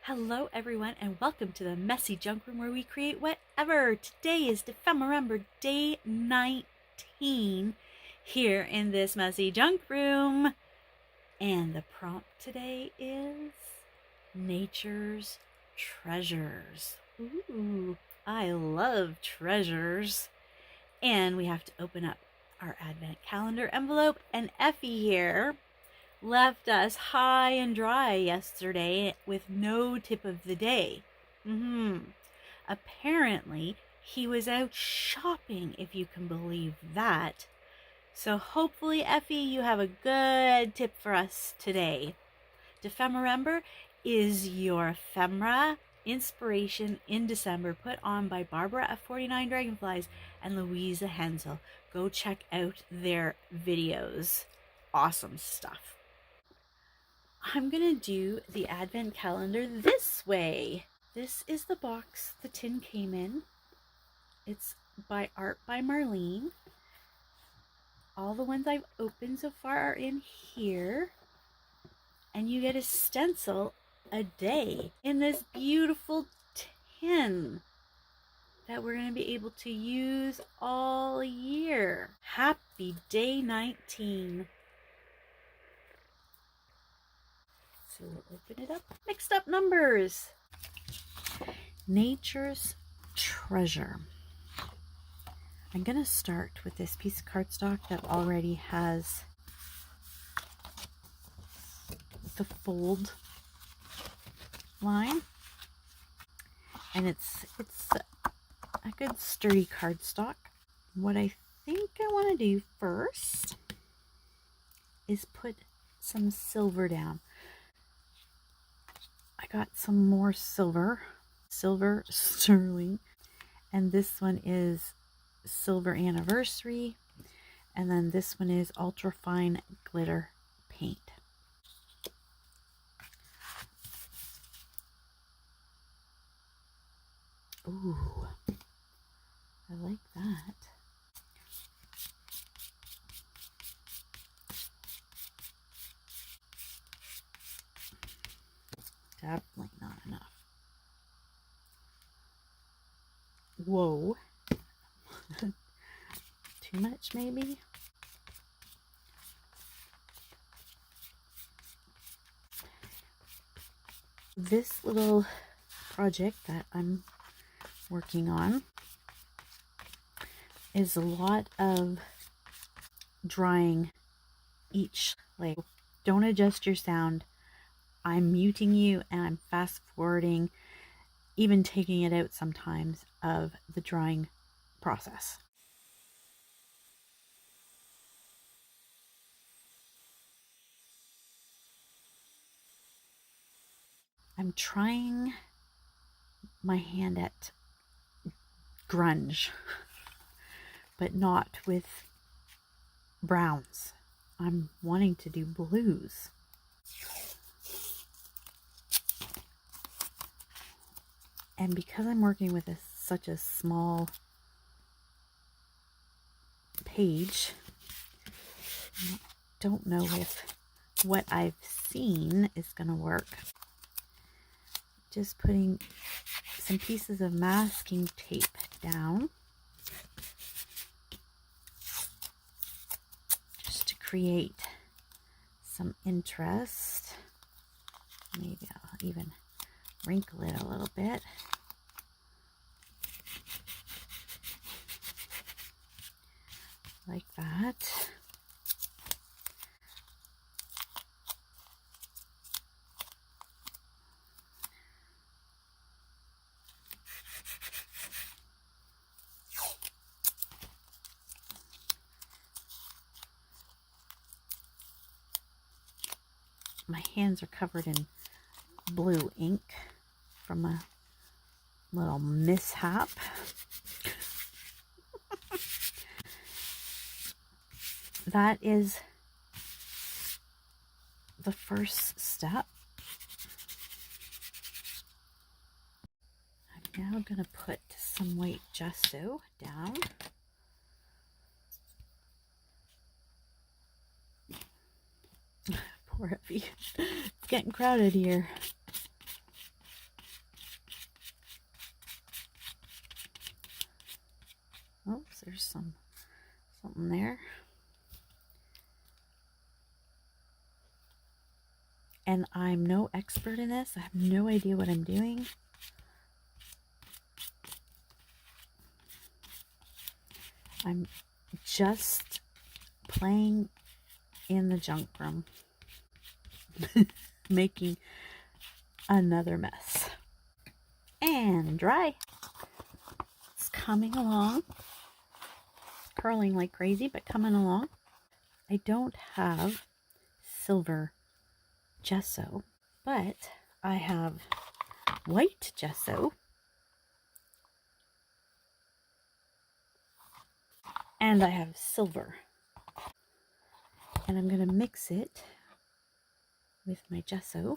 Hello everyone and welcome to the Messy Junk Room where we create whatever. Today is December day 19 here in this Messy Junk Room. And the prompt today is nature's treasures. Ooh, I love treasures. And we have to open up our advent calendar envelope, and Effie here left us high and dry yesterday with no tip of the day. Apparently, he was out shopping, if you can believe that. So hopefully, Effie, you have a good tip for us today. Defemorember is your ephemera inspiration in December, put on by Barbara at 49 Dragonflies and Louisa Hensel. Go check out their videos. Awesome stuff. I'm going to do the advent calendar this way. This is the box the tin came in. It's by Art by Marlene. All the ones I've opened so far are in here. And you get a stencil a day in this beautiful tin that we're going to be able to use all year. Happy day 19. So we'll open it up. Mixed up numbers. Nature's treasure. I'm going to start with this piece of cardstock that already has the fold line. And it's a good sturdy cardstock. What I think I want to do first is put some silver down. I got some more silver sterling, and this one is silver anniversary, and then this one is ultra fine glitter paint. Ooh, I like that. Definitely not enough. Whoa. Too much, maybe? This little project that I'm working on is a lot of drawing each leg. Don't adjust your sound. I'm muting you and I'm fast forwarding, even taking it out sometimes of the drawing process. I'm trying my hand at grunge, but not with browns. I'm wanting to do blues. And because I'm working with such a small page, I don't know if what I've seen is going to work. Just putting some pieces of masking tape down just to create some interest. Maybe I'll even wrinkle it a little bit. Like that. My hands are covered in blue ink from a little mishap. That is the first step. I'm now going to put some white gesso down. Poor Effie. It's getting crowded here. There's something there. And I'm no expert in this. I have no idea what I'm doing. I'm just playing in the junk room, making another mess. And dry. It's coming along. Curling like crazy, but coming along. I don't have silver gesso, but I have white gesso. And I have silver. And I'm going to mix it with my gesso.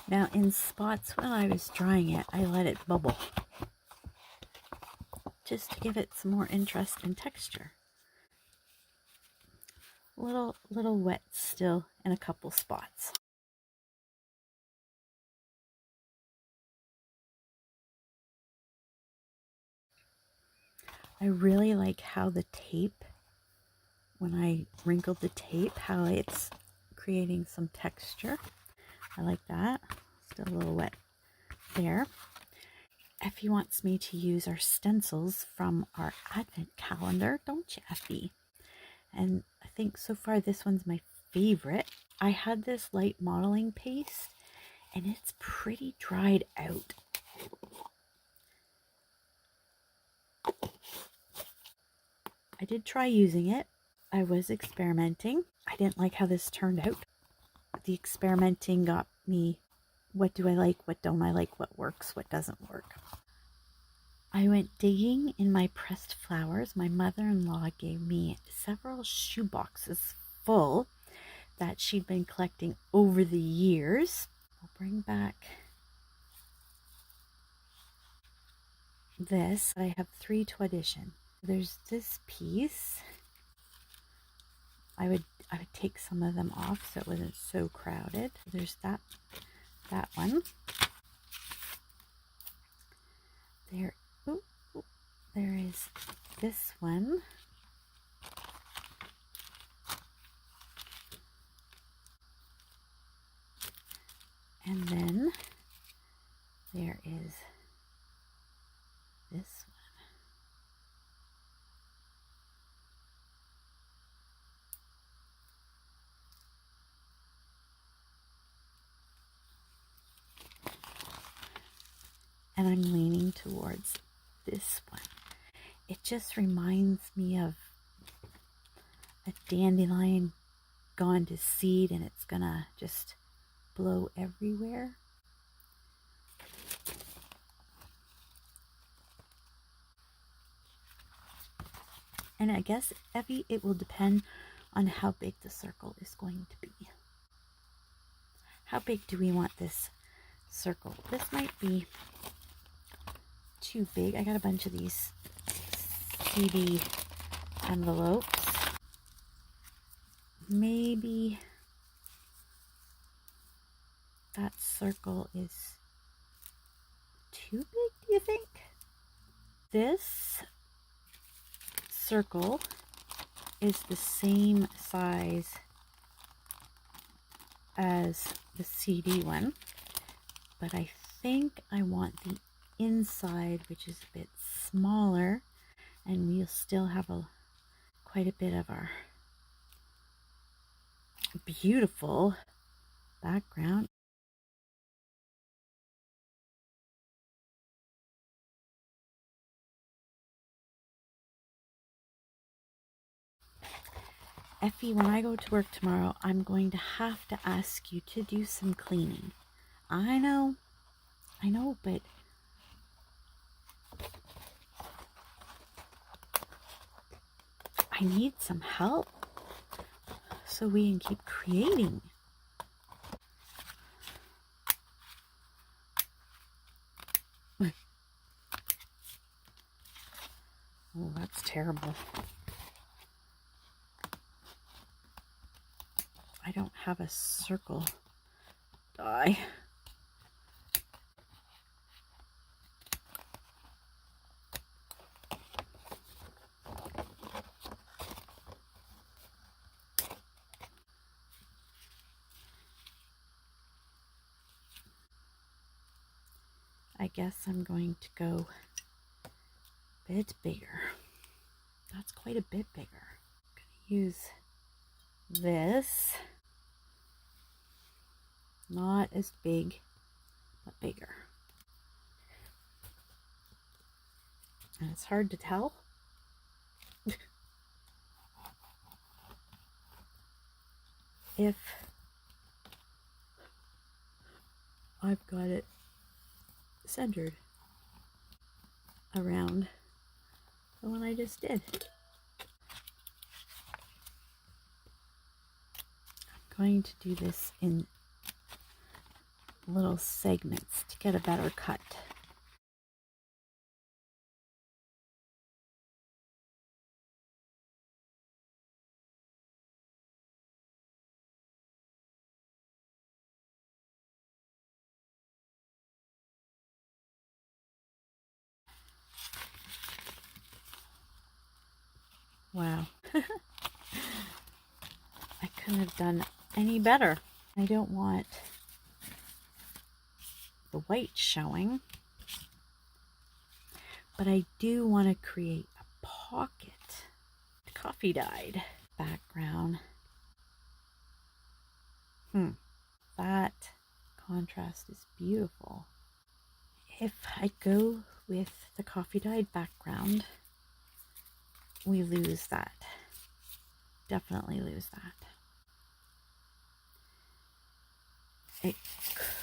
Now in spots when I was drying it, I let it bubble, just to give it some more interest and texture. Little wet still in a couple spots. I really like how the tape, when I wrinkled the tape, how it's creating some texture. I like that. Still a little wet there. Effie wants me to use our stencils from our advent calendar, don't you, Effie? And I think so far this one's my favorite. I had this light modeling paste and it's pretty dried out. I did try using it. I was experimenting. I didn't like how this turned out. The experimenting got me, what do I like, what don't I like, what works, what doesn't work. I went digging in my pressed flowers. My mother-in-law gave me several shoe boxes full that she'd been collecting over the years. I'll bring back this. I have 3 to audition. There's this piece. I would take some of them off so it wasn't so crowded. There's that one. There, there is this one. And then there is this one. And I'm leaning towards this one. It just reminds me of a dandelion gone to seed and it's gonna just blow everywhere. And I guess, Effie, it will depend on how big the circle is going to be. How big do we want this circle? This might be too big. I got a bunch of these CD envelopes. Maybe that circle is too big, do you think? This circle is the same size as the CD one, but I think I want the inside, which is a bit smaller, and we'll still have quite a bit of our beautiful background. Effie, when I go to work tomorrow, I'm going to have to ask you to do some cleaning. I know, but I need some help. so we can keep creating. Oh, that's terrible. I don't have a circle die. I guess I'm going to go a bit bigger. That's quite a bit bigger. I'm going to use this. Not as big, but bigger. And it's hard to tell. If I've got it centered around the one I just did. I'm going to do this in little segments to get a better cut. Wow. I couldn't have done any better. I don't want the white showing, but I do want to create a pocket. Coffee dyed background. That contrast is beautiful. If I go with the coffee dyed background, we lose that. Definitely lose that. It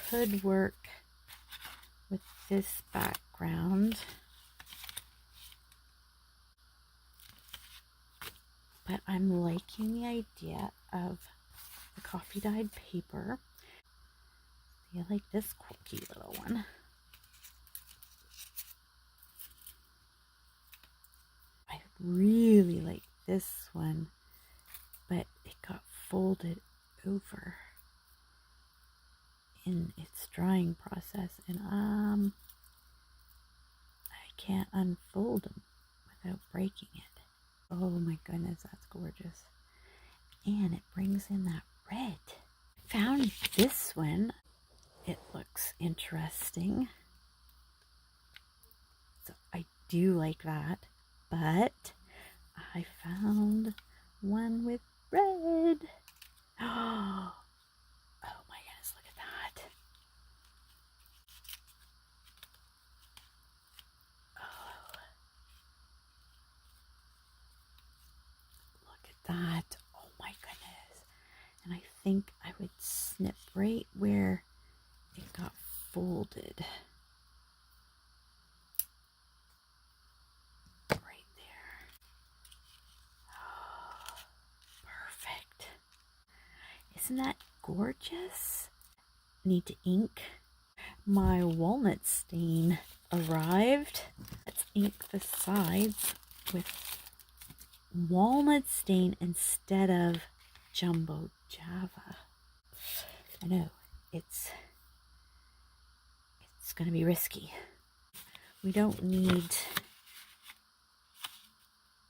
could work with this background, but I'm liking the idea of the coffee dyed paper. I like this quirky little one. I really like this one, but it got folded over in its drying process, and I can't unfold them without breaking it. Oh my goodness, that's gorgeous. And it brings in that red. Found this one. It looks interesting. So I do like that, but I found one with red. Oh my goodness, look at that. Oh, look at that. Oh my goodness. And I think I would snip right where it got folded. Right there. Oh, perfect. Isn't that gorgeous? Need to ink. My walnut stain arrived. Let's ink the sides with walnut stain instead of jumbo java. I know it's going to be risky. We don't need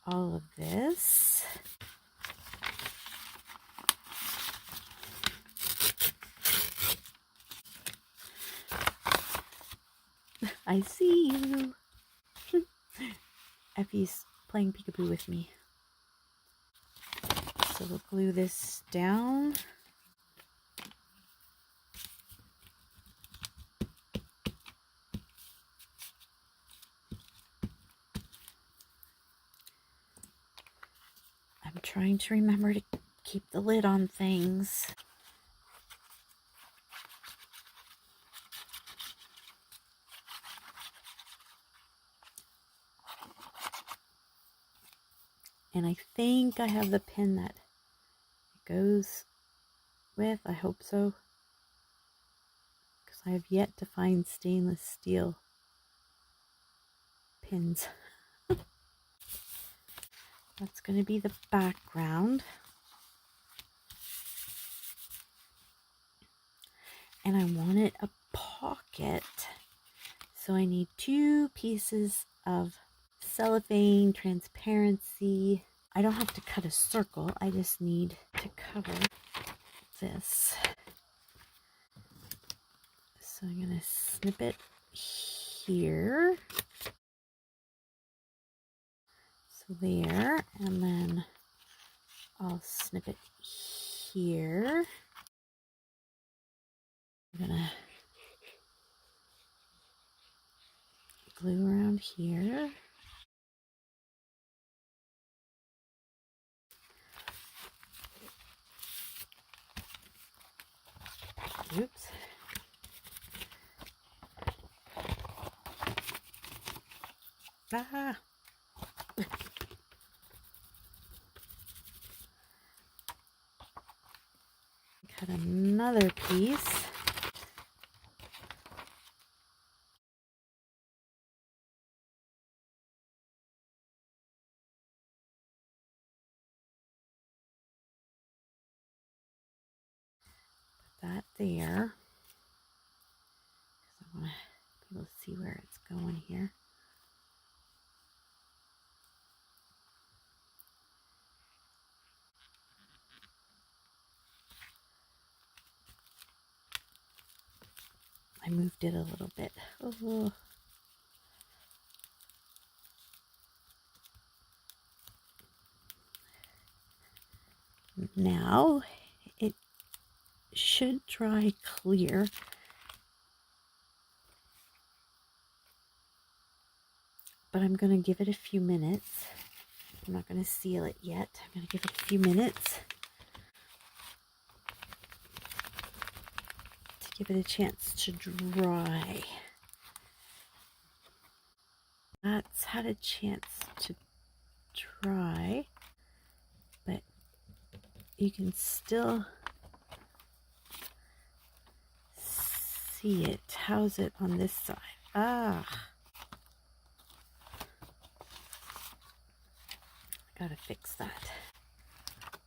all of this. I see you. Effie's playing peekaboo with me. So we'll glue this down. I'm trying to remember to keep the lid on things. And I think I have the pin that goes with. I hope so, because I have yet to find stainless steel pins. That's going to be the background. And I wanted a pocket, so I need 2 pieces of cellophane transparency. I don't have to cut a circle, I just need to cover this. So I'm going to snip it here. So there, and then I'll snip it here. I'm going to glue around here. Oops. Ah. Cut another piece. Put that there. I want to be able to see where it's going here. I moved it a little bit. Oh. Now it should dry clear. But I'm going to give it a few minutes. I'm not going to seal it yet. I'm going to give it a few minutes to give it a chance to dry. That's had a chance to dry, but you can still see it. How's it on this side? Ah, I gotta fix that.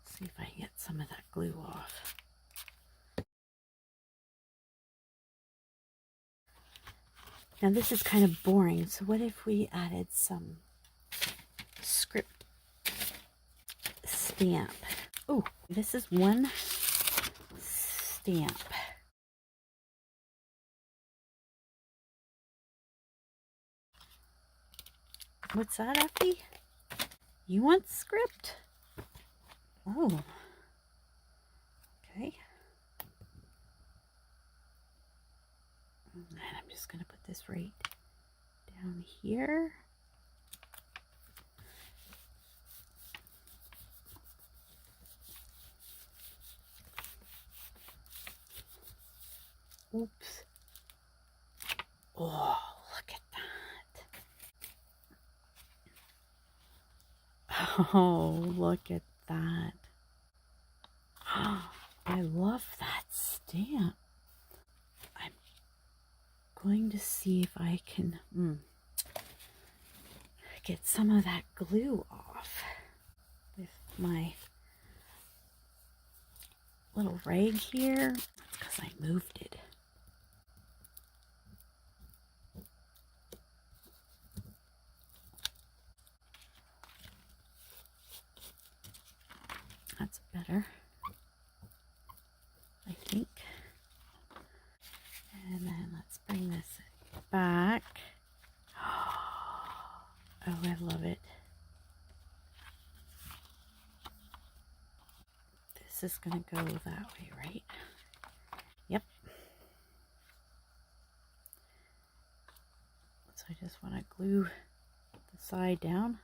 See if I can get some of that glue off. Now this is kind of boring, so what if we added some script stamp? Oh, this is one stamp. What's that, Effie? You want script? Oh, okay. And I'm just going to put this right down here. Oops. Oh, look at that. Oh, look at that. I love that stamp. I'm going to see if I can get some of that glue off with my little rag here. Because I moved it. That's better, I think. And then let's bring this back. Oh, I love it. This is going to go that way, right? Yep. So I just want to glue the side down.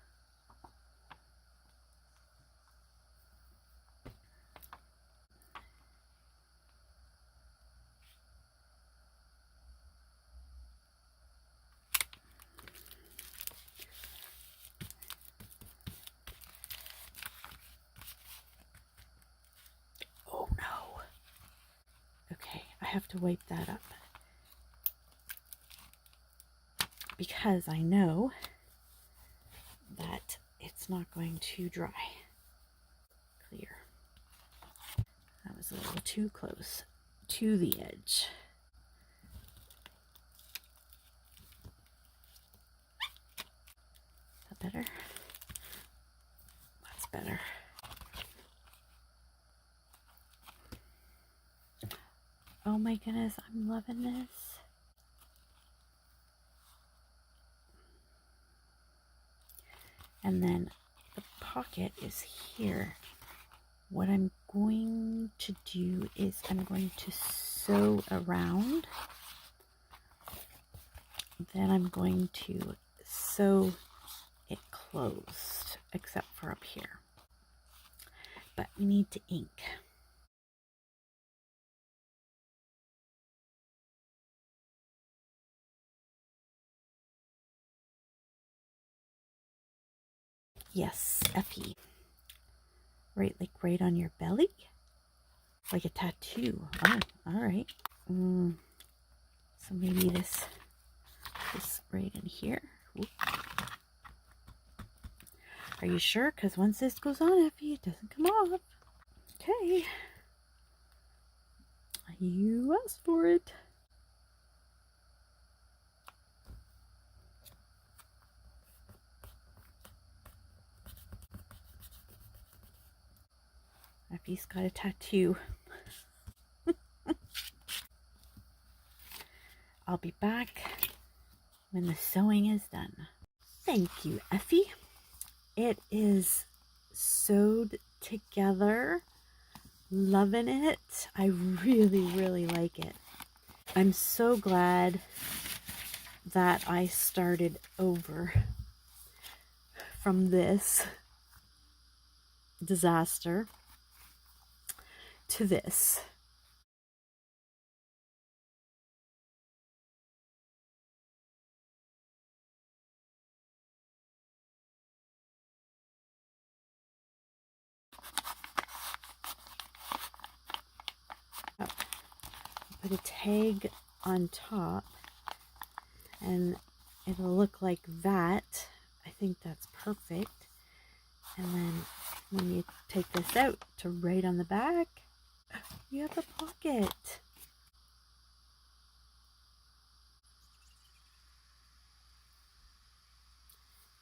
have to wipe that up because I know that it's not going to dry. Clear. That was a little too close to the edge. Is that better? That's better. Oh my goodness, I'm loving this. And then the pocket is here. What I'm going to do is I'm going to sew around. Then I'm going to sew it closed, except for up here. But we need to ink. Yes, Effie. Right, like right on your belly? Like a tattoo. Oh, all right. So maybe this right in here. Oop. Are you sure? Because once this goes on, Effie, it doesn't come off. Okay. You asked for it. Effie's got a tattoo. I'll be back when the sewing is done. Thank you, Effie. It is sewed together. Loving it. I really, really like it. I'm so glad that I started over from this disaster to this. Put a tag on top and it'll look like that. I think that's perfect. And then when you take this out to write on the back, you have a pocket.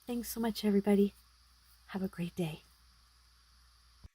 Thanks so much, everybody. Have a great day.